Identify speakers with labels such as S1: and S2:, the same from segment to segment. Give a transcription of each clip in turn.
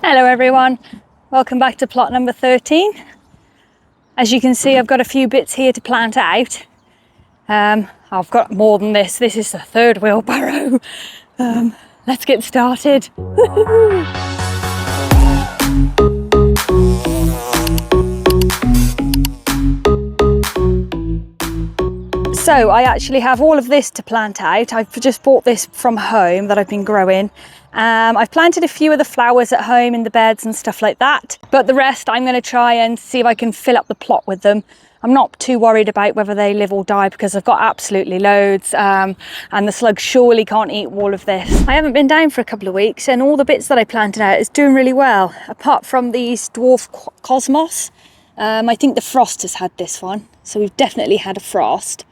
S1: Hello everyone, welcome back to plot number 13. As you can see, I've got a few bits here to plant out. I've got more than this. This is the third wheelbarrow. Let's get started. So I actually have all of this to plant out. I've just bought this from home that I've been growing. I've planted a few of the flowers at home in the beds and stuff like that, but the rest I'm going to try and see if I can fill up the plot with them. I'm not too worried about whether they live or die because I've got absolutely loads, and the slugs surely can't eat all of this. I haven't been down for a couple of weeks and all the bits that I planted out is doing really well, apart from these dwarf cosmos. I think the frost has had this one, so we've definitely had a frost.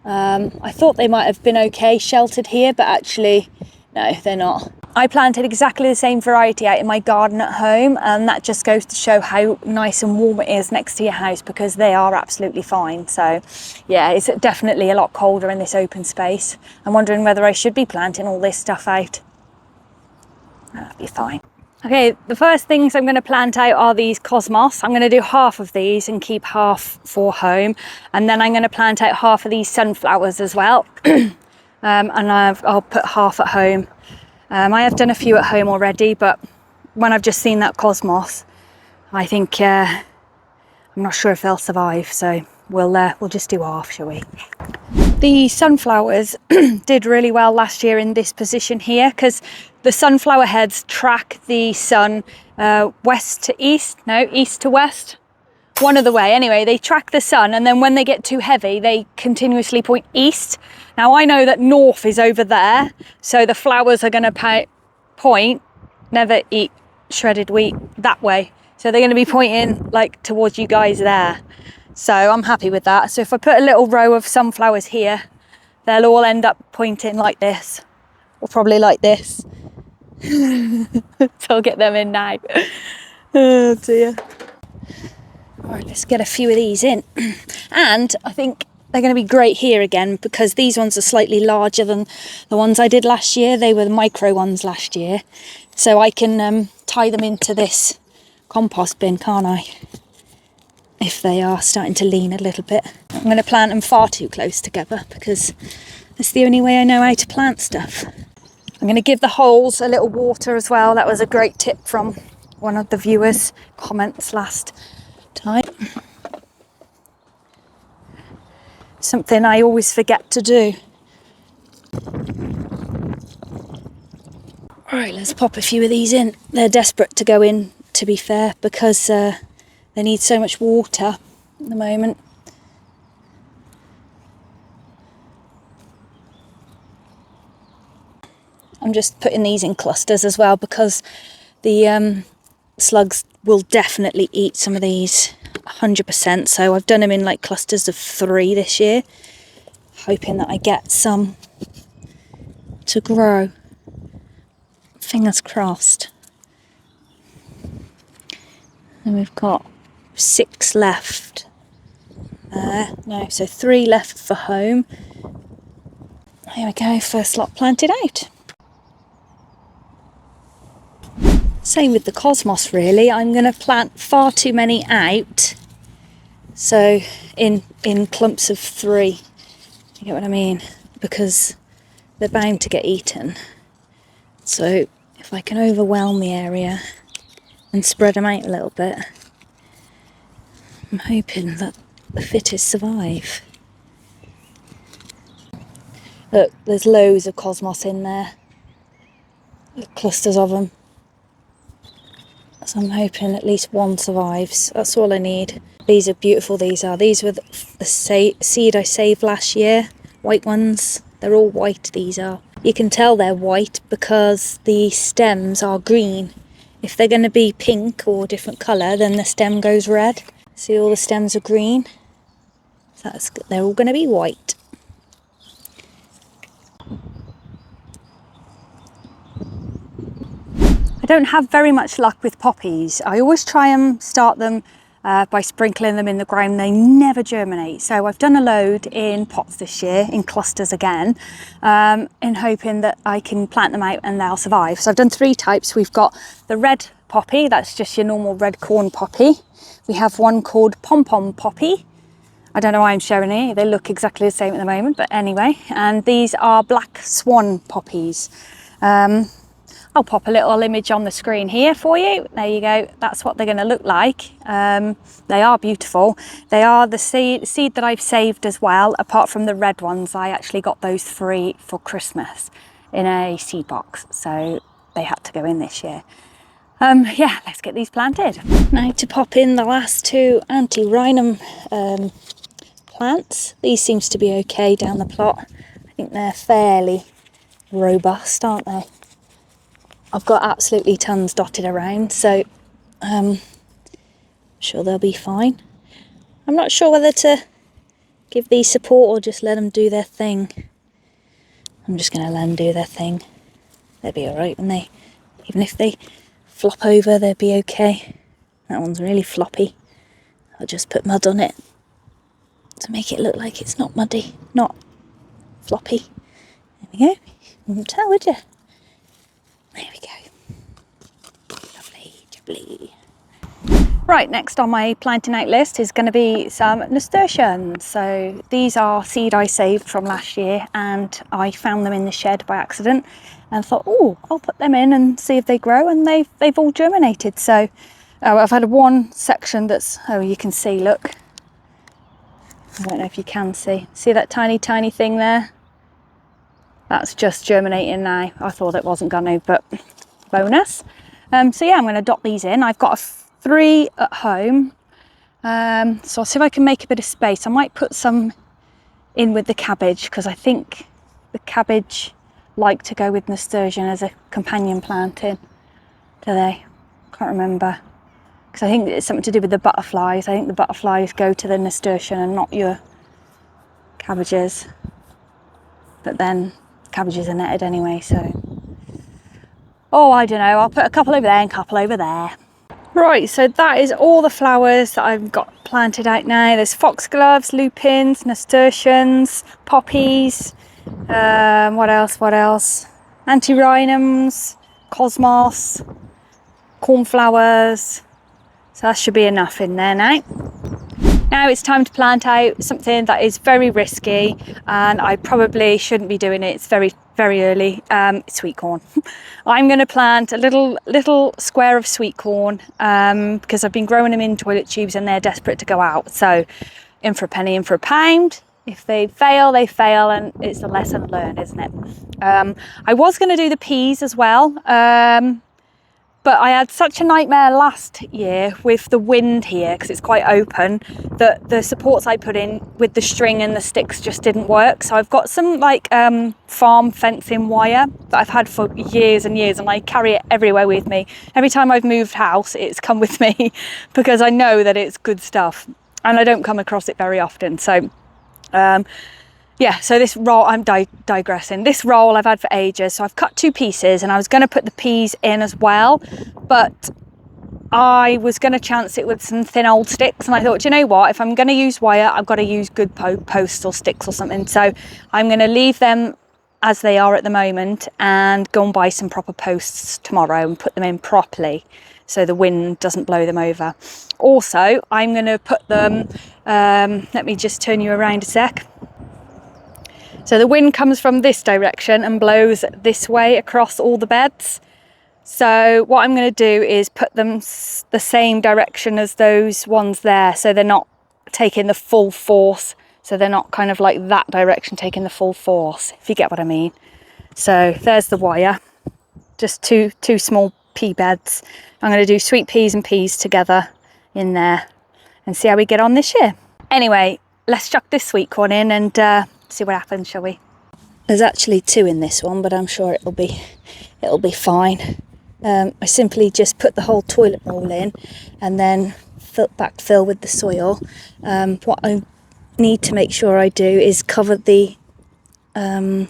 S1: I thought they might have been okay sheltered here, but actually no, they're not. I planted exactly the same variety out in my garden at home, and that just goes to show how nice and warm it is next to your house, because they are absolutely fine. So yeah, it's definitely a lot colder in this open space. I'm wondering whether I should be planting all this stuff out. That'll be fine. Okay, the first things I'm going to plant out are these cosmos. I'm going to do half of these and keep half for home, and then I'm going to plant out half of these sunflowers as well. And I'll put half at home. I have done a few at home already, but when I've just seen that cosmos, I think I'm not sure if they'll survive, so we'll just do half, shall we? The sunflowers did really well last year in this position here, because the sunflower heads track the sun west to east, no, east to west, one of the way. Anyway, they track the sun, and then when they get too heavy, they continuously point east. Now I know that north is over there, so the flowers are going to point, never eat shredded wheat, that way. So they're going to be pointing like towards you guys there. So I'm happy with that. So if I put a little row of sunflowers here, they'll all end up pointing like this, or probably like this. So I'll get them in now. Oh dear. All right, let's get a few of these in. And I think they're going to be great here again, because these ones are slightly larger than the ones I did last year. They were the micro ones last year. So I can tie them into this compost bin, can't I? If they are starting to lean a little bit. I'm going to plant them far too close together, because that's the only way I know how to plant stuff. I'm going to give the holes a little water as well. That was a great tip from one of the viewers' comments last time. Something I always forget to do. All right, let's pop a few of these in. They're desperate to go in, to be fair, because they need so much water at the moment. I'm just putting these in clusters as well, because the slugs will definitely eat some of these, 100%. So I've done them in like clusters of 3 this year, hoping that I get some to grow. Fingers crossed. And we've got 6 left. No, so 3 left for home. Here we go, first lot planted out. Same with the cosmos really. I'm going to plant far too many out. So in clumps of 3. You get what I mean? Because they're bound to get eaten. So if I can overwhelm the area and spread them out a little bit, I'm hoping that the fittest survive. Look, there's loads of cosmos in there. Look, clusters of them. So I'm hoping at least one survives. That's all I need. These are beautiful, these are. These were the seed I saved last year. White ones. They're all white, these are. You can tell they're white because the stems are green. If they're going to be pink or different colour, then the stem goes red. See, all the stems are green. So they're all going to be white. I don't have very much luck with poppies. I always try and start them by sprinkling them in the ground. They never germinate. So I've done a load in pots this year, in clusters again, in hoping that I can plant them out and they'll survive. So I've done 3 types. We've got the red poppy, that's just your normal red corn poppy. We have one called pom-pom poppy. I don't know why I'm showing it. They look exactly the same at the moment, but anyway. And these are black swan poppies. I'll pop a little image on the screen here for you. There you go. That's what they're going to look like. They are beautiful. They are the seed that I've saved as well. Apart from the red ones, I actually got those 3 for Christmas in a seed box. So they had to go in this year. Yeah, let's get these planted. Now to pop in the last 2 anti-rhinum plants. These seems to be okay down the plot. I think they're fairly robust, aren't they? I've got absolutely tons dotted around, so I'm sure they'll be fine. I'm not sure whether to give these support or just let them do their thing. I'm just going to let them do their thing. They'll be alright, won't they? Even if they flop over, they'll be okay. That one's really floppy. I'll just put mud on it to make it look like it's not muddy, not floppy. There we go. You wouldn't tell, would you? There we go. Lovely, jubbly. Right, next on my planting out list is going to be some nasturtiums. So these are seed I saved from last year, and I found them in the shed by accident and thought, oh, I'll put them in and see if they grow, and they've all germinated. So I've had one section that's, oh, you can see, look. I don't know if you can see that tiny thing there? That's just germinating now. I thought it wasn't going to, but bonus. So yeah, I'm going to dot these in. I've got 3 at home. So I'll see if I can make a bit of space. I might put some in with the cabbage, because I think the cabbage like to go with nasturtium as a companion planting. Do they? Can't remember. Because I think it's something to do with the butterflies. I think the butterflies go to the nasturtium and not your cabbages. But then cabbages are netted anyway, so. Oh, I don't know. I'll put a couple over there and a couple over there. Right, so that is all the flowers that I've got planted out now. There's foxgloves, lupins, nasturtiums, poppies. What else? Antirrhinums, cosmos, cornflowers. So that should be enough in there now. Now it's time to plant out something that is very risky, and I probably shouldn't be doing it. It's very early. Sweet corn. I'm going to plant a little square of sweet corn because I've been growing them in toilet tubes and they're desperate to go out. So in for a penny, in for a pound. If they fail, they fail, and it's a lesson learned, isn't it? I was going to do the peas as well. But I had such a nightmare last year with the wind here, because it's quite open, that the supports I put in with the string and the sticks just didn't work. So I've got some like farm fencing wire that I've had for years and years, and I carry it everywhere with me. Every time I've moved house, it's come with me because I know that it's good stuff, and I don't come across it very often. So yeah, so this roll, I'm digressing. This roll I've had for ages, so I've cut 2 pieces, and I was going to put the peas in as well, but I was going to chance it with some thin old sticks, and I thought, you know what, if I'm going to use wire, I've got to use good posts or sticks or something. So I'm going to leave them as they are at the moment and go and buy some proper posts tomorrow and put them in properly so the wind doesn't blow them over. Also, I'm going to put them, let me just turn you around a sec. So the wind comes from this direction and blows this way across all the beds. So what I'm going to do is put them the same direction as those ones there, so they're not taking the full force. So they're not kind of like that direction taking the full force, if you get what I mean. So there's the wire, just two small pea beds. I'm going to do sweet peas and peas together in there and see how we get on this year. Anyway, let's chuck this sweet corn in and see what happens, shall we? There's actually 2 in this one, but I'm sure it'll be fine. I simply just put the whole toilet roll in and then backfill with the soil. What I need to make sure I do is cover the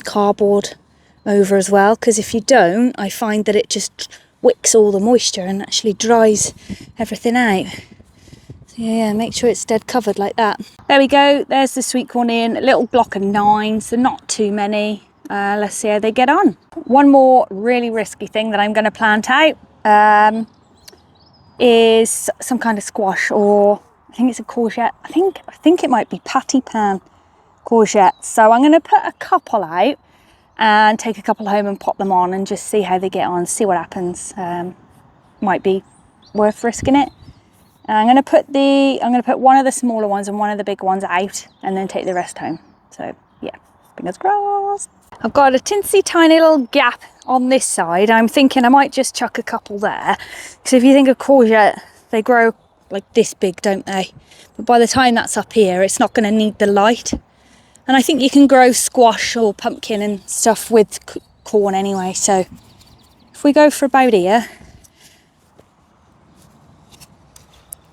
S1: cardboard over as well, because if you don't, I find that it just wicks all the moisture and actually dries everything out. So Yeah, make sure it's dead covered like that. There we go, there's the sweet corn in, a little block of 9, so not too many. Let's see how they get on. One more really risky thing that I'm going to plant out is some kind of squash, or I think it's a courgette. I think it might be patty pan courgette. So I'm going to put a couple out and take a couple home and pop them on and just see how they get on, see what happens. Might be worth risking it. I'm going to put one of the smaller ones and one of the big ones out and then take the rest home. So yeah, fingers crossed. I've got a tinsy tiny little gap on this side. I'm thinking I might just chuck a couple there, because if you think of courgette, they grow like this big, don't they? But by the time that's up here, it's not going to need the light. And I think you can grow squash or pumpkin and stuff with corn anyway. So if we go for about here,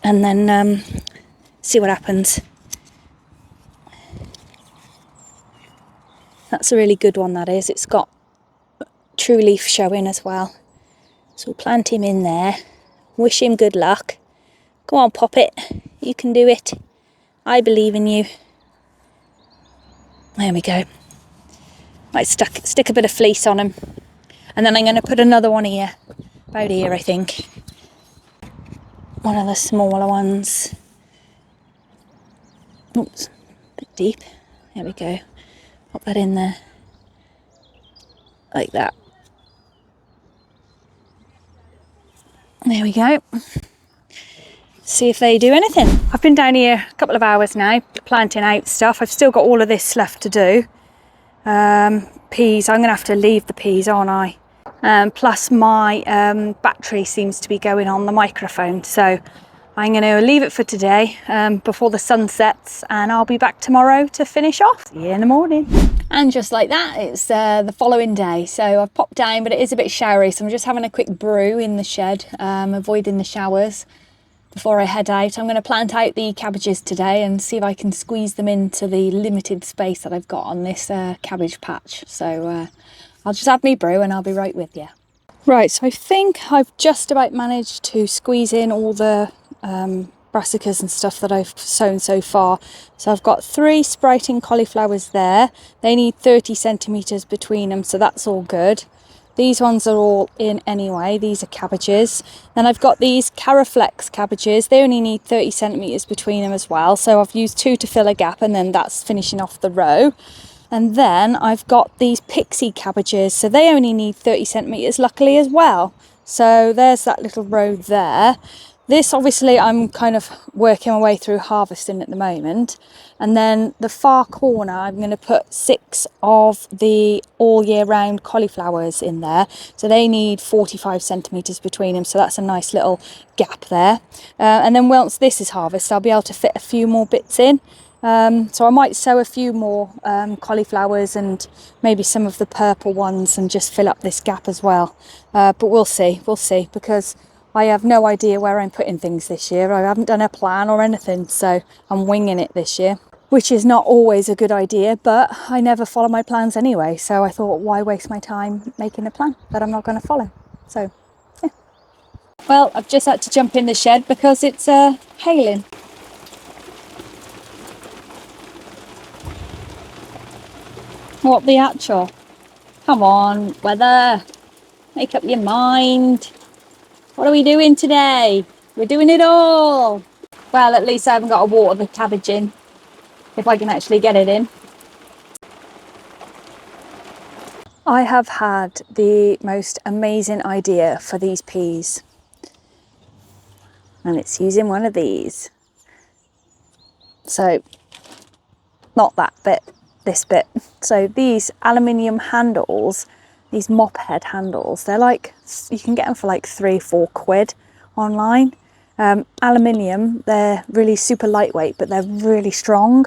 S1: and then see what happens. That's a really good one, that is. It's got true leaf showing as well. So we'll plant him in there. Wish him good luck. Go on, pop it. You can do it. I believe in you. There we go. Might stick a bit of fleece on him. And then I'm going to put another one here. About here, I think. One of the smaller ones. Oops, a bit deep. There we go. Pop that in there. Like that. There we go. See if they do anything. I've been down here a couple of hours now, planting out stuff. I've still got all of this left to do. Peas, I'm going to have to leave the peas, aren't I? Plus my battery seems to be going on the microphone. So I'm going to leave it for today before the sun sets, and I'll be back tomorrow to finish off. See you in the morning. And just like that, it's the following day. So I've popped down, but it is a bit showery. So I'm just having a quick brew in the shed, avoiding the showers before I head out. I'm going to plant out the cabbages today and see if I can squeeze them into the limited space that I've got on this cabbage patch. So I'll just have me brew and I'll be right with you. Right, so I think I've just about managed to squeeze in all the brassicas and stuff that I've sown so far. So I've got 3 sprouting cauliflowers there. They need 30 centimetres between them, so that's all good. These ones are all in anyway. These are cabbages. Then I've got these Caraflex cabbages. They only need 30 centimetres between them as well. So I've used 2 to fill a gap, and then that's finishing off the row. And then I've got these Pixie cabbages. So they only need 30 centimetres luckily as well. So there's that little row there. This obviously I'm kind of working my way through harvesting at the moment. And then the far corner, I'm going to put 6 of the all year round cauliflowers in there. So they need 45 centimetres between them. So that's a nice little gap there. And then once this is harvested, I'll be able to fit a few more bits in. So I might sow a few more cauliflowers and maybe some of the purple ones and just fill up this gap as well. But we'll see, because I have no idea where I'm putting things this year. I haven't done a plan or anything, so I'm winging it this year, which is not always a good idea, but I never follow my plans anyway. So I thought, why waste my time making a plan that I'm not going to follow? So, yeah. Well, I've just had to jump in the shed because it's hailing. What the actual? Come on, weather. Make up your mind. What are we doing today? We're doing it all. Well, at least I haven't got to water the cabbage in, if I can actually get it in. I have had the most amazing idea for these peas. And it's using one of these. So, not that bit, this bit. So these aluminium handles, these mop head handles, they're like, you can get them for like 3-4 quid online. Aluminium, they're really super lightweight, but they're really strong,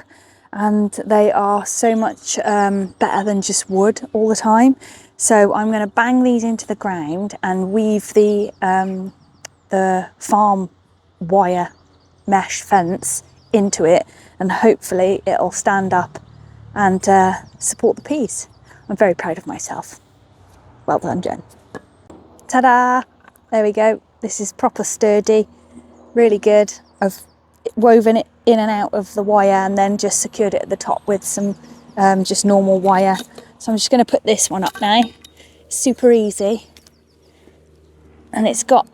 S1: and they are so much better than just wood all the time. So I'm going to bang these into the ground and weave the farm wire mesh fence into it, and hopefully it'll stand up and support the peas. I'm very proud of myself. Well done, Jen. Ta-da! There we go. This is proper sturdy, really good. I've woven it in and out of the wire and then just secured it at the top with some just normal wire. So I'm just going to put this one up now. Super easy. And it's got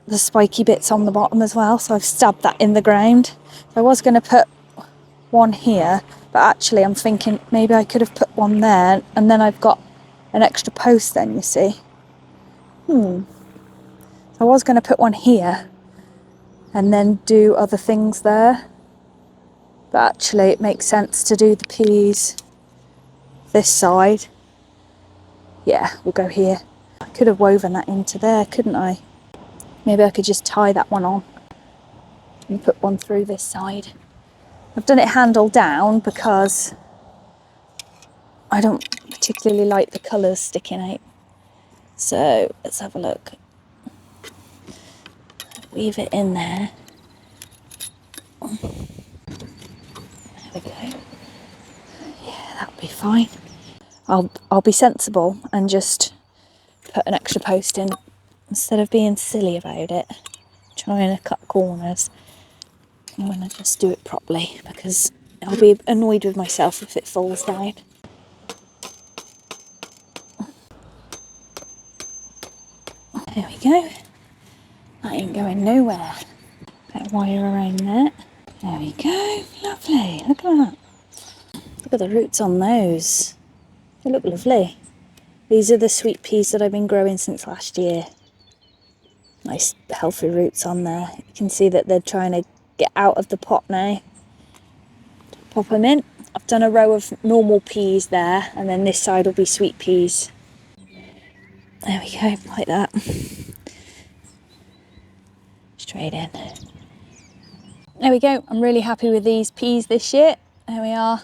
S1: the spiky bits on the bottom as well, so I've stabbed that in the ground. I was going to put one here, but actually I'm thinking maybe I could have put one there, and then I've got an extra post then, you see. So I was going to put one here and then do other things there, but actually it makes sense to do the peas this side. Yeah, we'll go here. I could have woven that into there, couldn't I? Maybe I could just tie that one on and put one through this side. I've done it handle down because I don't particularly like the colours sticking out. So let's have a look. Weave it in there. There we go. Yeah, that'll be fine. I'll be sensible and just put an extra post in instead of being silly about it, trying to cut corners. I'm going to just do it properly because I'll be annoyed with myself if it falls down. There we go. That ain't going nowhere. Bit of wire around there. There we go. Lovely. Look at that. Look at the roots on those. They look lovely. These are the sweet peas that I've been growing since last year. Nice healthy roots on there. You can see that they're trying to get out of the pot now. Pop them in. I've done a row of normal peas there, and then this side will be sweet peas. There we go, like that. Straight in. There we go. I'm really happy with these peas this year. There we are.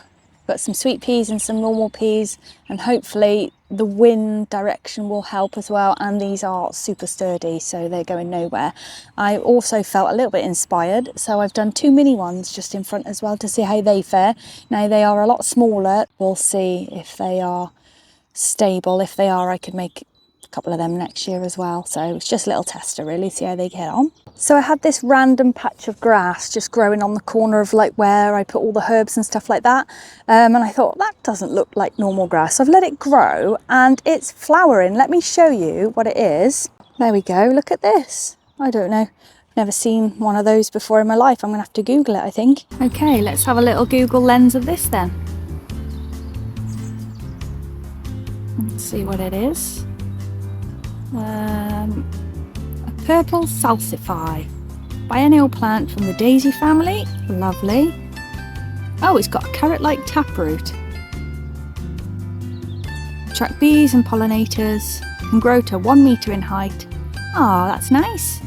S1: Got some sweet peas and some normal peas, and hopefully the wind direction will help as well. And these are super sturdy, so they're going nowhere. I also felt a little bit inspired, so I've done 2 mini ones just in front as well to see how they fare. Now they are a lot smaller. We'll see if they are stable. If they are, I could make a couple of them next year as well. So it's just a little tester really, see how they get on. So I had this random patch of grass just growing on the corner of like where I put all the herbs and stuff like that. And I thought that doesn't look like normal grass. So I've let it grow and it's flowering. Let me show you what it is. There we go. Look at this. I don't know. Never seen one of those before in my life. I'm gonna have to Google it, I think. Okay, let's have a little Google lens of this then. Let's see what it is. Purple salsify, biennial plant from the daisy family. Lovely. Oh, it's got a carrot-like taproot. Attract bees and pollinators and grow to 1 metre in height. Ah, that's nice.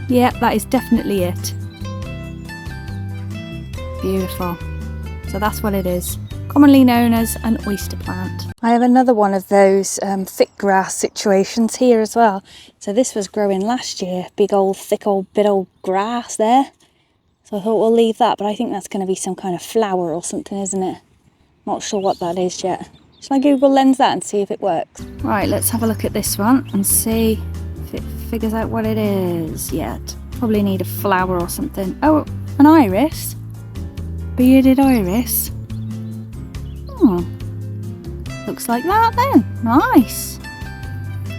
S1: Yep, that is definitely it. Beautiful. So that's what it is. Commonly known as an oyster plant. I have another one of those thick grass situations here as well. So this was growing last year, big old thick old bit old grass there. So I thought we'll leave that, but I think that's going to be some kind of flower or something, isn't it? Not sure what that is yet. Shall I Google lens that and see if it works? Right, let's have a look at this one and see if it figures out what it is yet. Probably need a flower or something. Oh, an iris. Bearded iris. Oh, looks like that then. Nice.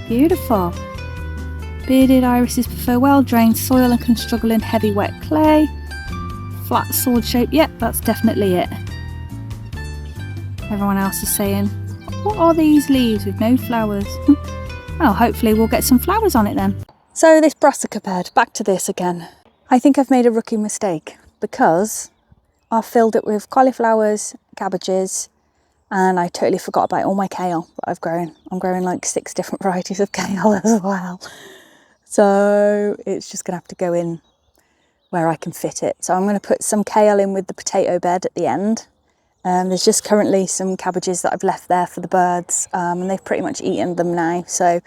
S1: Beautiful. Bearded irises prefer well-drained soil and can struggle in heavy wet clay. Flat sword shape. Yep, that's definitely it. Everyone else is saying, what are these leaves with no flowers? Well, hopefully we'll get some flowers on it then. So this brassica bed, back to this again. I think I've made a rookie mistake because I've filled it with cauliflowers, cabbages, and I totally forgot about all my kale that I've grown. I'm growing like 6 different varieties of kale as well. So it's just gonna have to go in where I can fit it. So I'm gonna put some kale in with the potato bed at the end. There's just currently some cabbages that I've left there for the birds, and they've pretty much eaten them now. So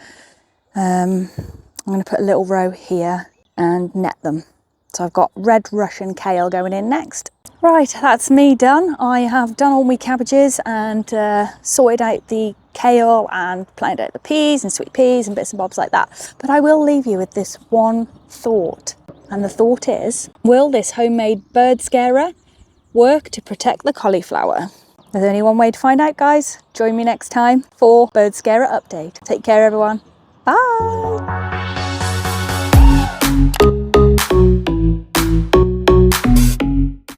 S1: I'm gonna put a little row here and net them. So I've got red Russian kale going in next. Right, that's me done. I have done all my cabbages and sorted out the kale and planted out the peas and sweet peas and bits and bobs like that. But I will leave you with this one thought. And the thought is, will this homemade bird scarer work to protect the cauliflower? There's only one way to find out, guys. Join me next time for bird scarer update. Take care, everyone. Bye.